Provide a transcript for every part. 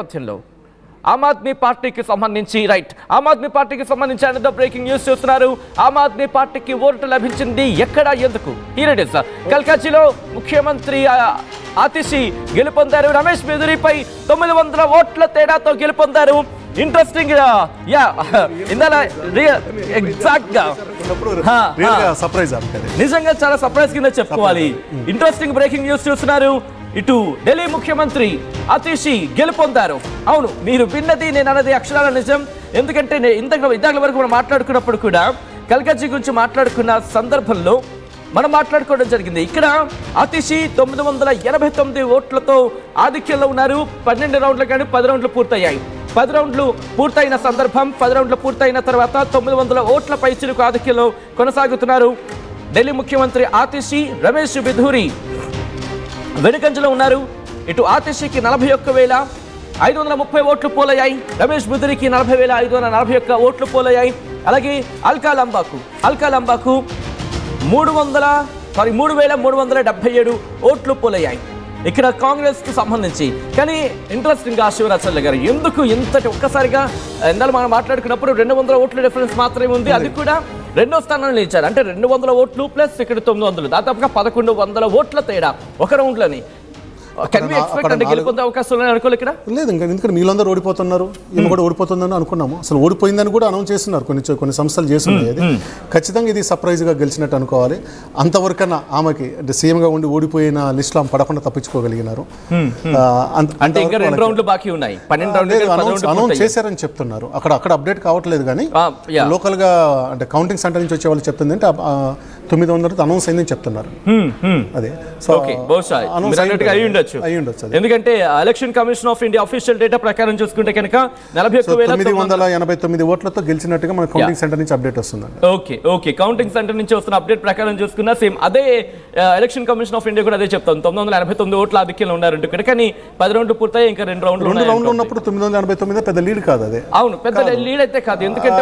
నేపథ్యంలో ఆమ్ ఆద్మీ పార్టీకి సంబంధించి ఆమ్ ఆద్మీ పార్టీకి సంబంధించి అనదర్ బ్రేకింగ్ న్యూస్ చూస్తున్నారు. ఆమ్ ఆద్మీ పార్టీకి ఓటు లభించింది ఎక్కడ, ఎందుకు? Here it is. కల్కాజీలో ముఖ్యమంత్రి ఆతిషి గెలుపొందారు. రమేష్ బిధూరిపై 900 ఓట్ల తేడాతో గెలుపొందారు. ఇంట్రెస్టింగ్ ఎగ్జాక్ట్ గా నిజంగా చాలా సర్ప్రైజ్ కింద చెప్పుకోవాలి. ఇంట్రెస్టింగ్ బ్రేకింగ్ న్యూస్ చూస్తున్నారు. ఇటు ఢిల్లీ ముఖ్యమంత్రి ఆతిషి గెలుపొందారు. అవును, మీరు విన్నది నేను అన్నది అక్షరాల నిజం. ఎందుకంటే ఇందాక వరకు మనం మాట్లాడుకున్నప్పుడు కూడా కల్కాజీ గురించి మాట్లాడుకున్న సందర్భంలో మనం మాట్లాడుకోవడం జరిగింది. ఇక్కడ ఆతిషి 989 ఓట్లతో ఆధిక్యంలో ఉన్నారు. 12 రౌండ్లు కానీ 10 రౌండ్లు పూర్తయ్యాయి. 10 రౌండ్లు పూర్తయిన సందర్భం, 10 రౌండ్లు పూర్తయిన తర్వాత 900 ఓట్ల పైచిలకు ఆధిక్యంలో కొనసాగుతున్నారు. ఢిల్లీ ముఖ్యమంత్రి ఆతిషి, రమేష్ బిధూరి వెనుకంజలో ఉన్నారు. ఇటు ఆతిషికి 41,530 ఓట్లు పోలయ్యాయి. రమేష్ బిధూరికి 40,541 ఓట్లు పోలయ్యాయి. అలాగే అల్కా లంబాకు 3,377 ఓట్లు పోలయ్యాయి. ఇక్కడ కాంగ్రెస్ కు సంబంధించి. కానీ ఇంట్రెస్టింగ్ గా శివరాజచంద్ర గారు ఎందుకు ఇంతటి ఒక్కసారిగా ఇందాక మనం మాట్లాడుకున్నప్పుడు 200 ఓట్ల డిఫరెన్స్ మాత్రమే ఉంది. అది కూడా రెండో స్థానంలో ఇచ్చారు. అంటే 200 ఓట్లు ప్లస్ ఇక్కడ 900, దాదాపుగా 1100 ఓట్ల తేడా ఒక రౌండ్లోని. గెలుపొందే అవకాశం అనుకోలేదు ఇక్కడ. లేదు, ఇంకా ఎందుకంటే మీరందరూ ఓడిపోతున్నారు, ఈమె కూడా ఓడిపోతుందని అనుకున్నాము. అసలు ఓడిపోయిందని కూడా అనౌన్స్ చేస్తున్నారు కొన్ని సంస్థలు చేస్తున్నాయి. అది ఖచ్చితంగా ఇది సర్ప్రైజ్ గా గెలిచినట్టు అనుకోవాలి. అంతవరకన్నా ఆమెకి అంటే సీఎం గా ఉండి ఓడిపోయిన లిస్ట్ లో పడకుండా తప్పించుకోగలిగినారు. అనౌన్స్ చేశారని చెప్తున్నారు. అక్కడ అప్డేట్ కావట్లేదు. కానీ లోకల్ గా అంటే కౌంటింగ్ సెంటర్ నుంచి వచ్చే వాళ్ళు చెప్తుంది అంటే 900 అనౌన్స్ అయిందని చెప్తున్నారు. అదే ఎందుకంటే election commission of India official data ప్రకారం చూసుకుంటే కనుక 41,989 ఓట్లతో గెలిచినట్టుగా మన కౌంటింగ్ సెంటర్ నుంచి అప్డేట్ వస్తుంది. ఓకే కౌంటింగ్ సెంటర్ నుంచి వస్తున్న అప్డేట్ ప్రకారం చూసుకున్నా సేమ్ అదే ఎలక్షన్ కమిషన్ ఆఫ్ ఇండియా కూడా అదే చెప్తాను. 989 ఓట్ల ఆధిక్యంలో ఉన్నారంటే ఇక్కడ. కానీ 10 రౌండ్లు పూర్తయి ఇంకా 2 రౌండ్లు ఉన్నప్పుడు 989 పెద్ద లీడ్ కాదు. అదే అవును, పెద్ద లీడ్ అయితే కాదు. ఎందుకంటే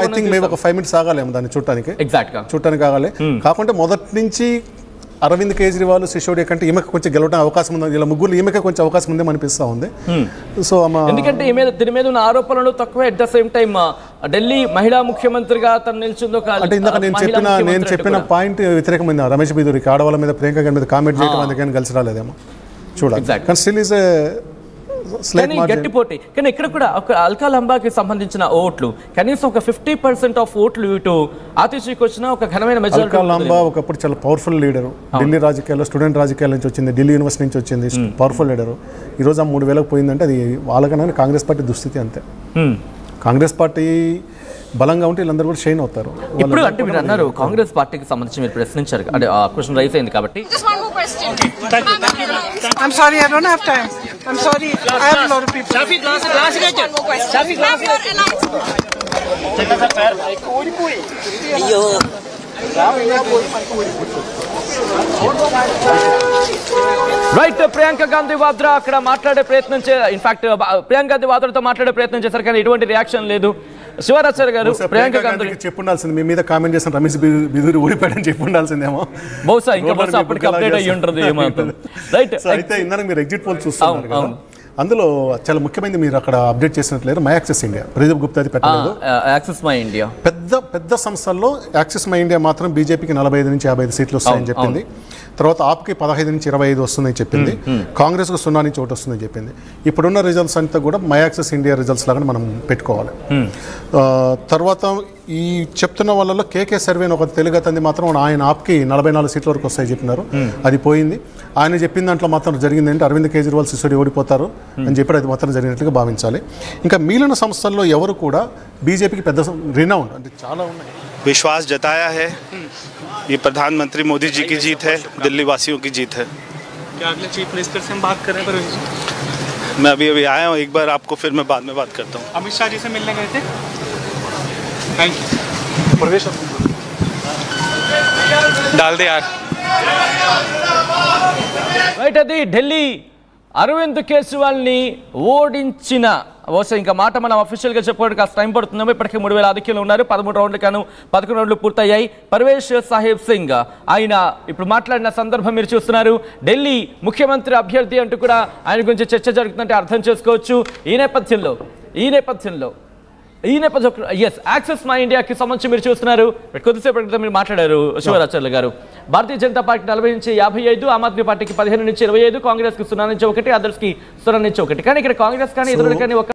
ఒక 5 minutes ఆగాలేము దాన్ని చూడటానికి. ఎగ్జాక్ట్ గా చూడటానికి ఆగాలి. కాకుంటే మొదటి నుంచి అరవింద్ కేజ్రీవాల్, సిసోడియా కంటే ఈమెకు కొంచెం గెలవడం అవకాశం ఉంది. ఇలా ముగ్గురు ఈమెకే కొంచెం అవకాశం ఉందేమో అనిపిస్తా ఉంది. సో ఎందుకంటే దీని మీద ఉన్న ఆరోపణలు తక్కువ. At the same time Delhi మహిళా ముఖ్యమంత్రిగా తను నిలిచిందో అంటే ఇందాక నేను చెప్పిన పాయింట్ వ్యతిరేకమైన రమేష్ బిధూరికి ఆడవాళ్ళ మీద, ప్రియాంక గారి మీద కామెంట్ చేయడం అందుకని కలిసి రాలేదేమో చూడాలి. కానీ స్టిల్ ఈజ్ గట్టి పోటీ. కానీ ఇక్కడ కూడా ఒక అల్కా లంబాకి సంబంధించిన ఓట్లు కనీసం ఒక 50% ఆఫ్ ఓట్లు ఇటు ఆతిషికి వచ్చిన ఒక ఘనమైన మెజారిటీ. అల్కా లంబా ఒకప్పుడు చాలా పవర్ఫుల్ లీడరు. ఢిల్లీ రాజకీయాల్లో, స్టూడెంట్ రాజకీయాల నుంచి వచ్చింది, ఢిల్లీ యూనివర్సిటీ నుంచి వచ్చింది, పవర్ఫుల్ లీడరు. ఈ రోజు ఆ 3,000 పోయిందంటే అది వాళ్ళకన్నా కాంగ్రెస్ పార్టీ దుస్థితి అంతే. కాంగ్రెస్ పార్టీ బలంగా ఉంటే వీళ్ళందరూ కూడా షైన్ అవుతారు. ఇప్పుడు అంటే మీరు అన్నారు కాంగ్రెస్ పార్టీకి సంబంధించి మీరు ప్రశ్నించారు, అంటే ఆ క్వశ్చన్ రైజ్ అయింది కాబట్టి. I'm sorry, I don't have time. I'm sorry, I have a lot of people. Shafi glass అయ్యో రైట్. ప్రియాంక గాంధీ వాద్రా అక్కడ మాట్లాడే ప్రయత్నం ఇన్ఫాక్ట్ ప్రియాంక గాంధీ వాద్రాతో మాట్లాడే ప్రయత్నం చేశారు, కానీ ఎటువంటి రియాక్షన్ లేదు. శివరాజాచారి గారు ప్రియాంక గాంధీ చెప్పుండాల్సింది, మీ మీద కామెంట్ చేసిన రమేష్ బిధూరి ఓడిపోయాడని చెప్పుండాల్సిందేమో. బహుశా ఇంకా అప్పటికి అప్డేట్ అయ్యి ఉంటుంది ఏమవుతుంది. రైట్. అయితే ఇందాక మీరు ఎగ్జిట్ పోల్ చూస్తున్నారు కదా, అందులో చాలా ముఖ్యమైనది మీరు అక్కడ అప్డేట్ చేసినట్లేదు. My access India, Pradeep Gupta అది పెట్టలేదు. యాక్సెస్ మై ఇండియా పెద్ద సంస్థల్లో యాక్సెస్ మై ఇండియా మాత్రం బీజేపీకి 45 నుంచి 55 సీట్లు వస్తాయని చెప్పింది. తర్వాత ఆప్కి 15 నుంచి 25 వస్తుందని చెప్పింది. కాంగ్రెస్కు 0 నుంచి 1 వస్తుందని చెప్పింది. ఇప్పుడున్న రిజల్ట్స్ అంతా కూడా మై యాక్సెస్ ఇండియా రిజల్ట్స్ లాగా మనం పెట్టుకోవాలి. తర్వాత ఈ చెప్తున్న వాళ్ళలో కేకే సర్వే అని ఒక తెలుగు అతని మాత్రం ఆయన ఆప్కి 44 సీట్ల వరకు వస్తాయి చెప్పినారు. అది పోయింది. ఆయన చెప్పిన దాంట్లో మాత్రం జరిగిందంటే అరవింద్ కేజ్రీవాల్, సిసోడియా ఓడిపోతారు అని చెప్పి అది మాత్రం జరిగినట్లుగా భావించాలి. ఇంకా మిగిలిన సంస్థల్లో ఎవరు కూడా బీజేపీకి పెద్ద రినౌండ్ అంటే చాలా ఉన్నాయి. विश्वास जताया है। ये प्रधानमंत्री मोदी जी की जीत है, दिल्ली वासियों की जीत है। क्या अगले चीफ मिनिस्टर से हम बात करें? पर मैं अभी आया हूँ, एक बार आपको फिर मैं बाद में बात करता हूँ। अमित शाह जी से मिलने गए थे? Thank you. प्रवेश डाल दे यार। రైట్. అది ఢిల్లీ అరవింద్ కేజ్రీవాల్ని ఓడించిన బహుశా ఇంకా మాట మనం అఫీషియల్ గా చెప్పుకోవడానికి కాస్త టైం పడుతుందేమో. ఇప్పటికే 3000 ఆధిక్యంలో ఉన్నారు. 13 రౌండ్లు కాను 11 రౌండ్లు పూర్తయ్యాయి. పర్వేష్ సాహిబ్ సింగ్ ఆయన ఇప్పుడు మాట్లాడిన సందర్భం మీరు చూస్తున్నారు. ఢిల్లీ ముఖ్యమంత్రి అభ్యర్థి అంటూ కూడా ఆయన గురించి చర్చ జరుగుతుందంటే అర్థం చేసుకోవచ్చు. ఈ నేపథ్యంలో యాక్సెస్ మై ఇండియాకి సంబంధించి మీరు చూస్తున్నారు. కొద్దిసేపు క్రితం మీరు మాట్లాడారు శివరాచార్యులు గారు. భారతీయ జనతా పార్టీ 40 నుంచి 55, ఆమ్ ఆద్మీ పార్టీకి 15 నుంచి 25, కాంగ్రెస్ కి 0 నుంచి 1, అదర్స్ కి 0 నుంచి 1. కానీ ఇక్కడ కాంగ్రెస్ కానీ ఇతరులు కానీ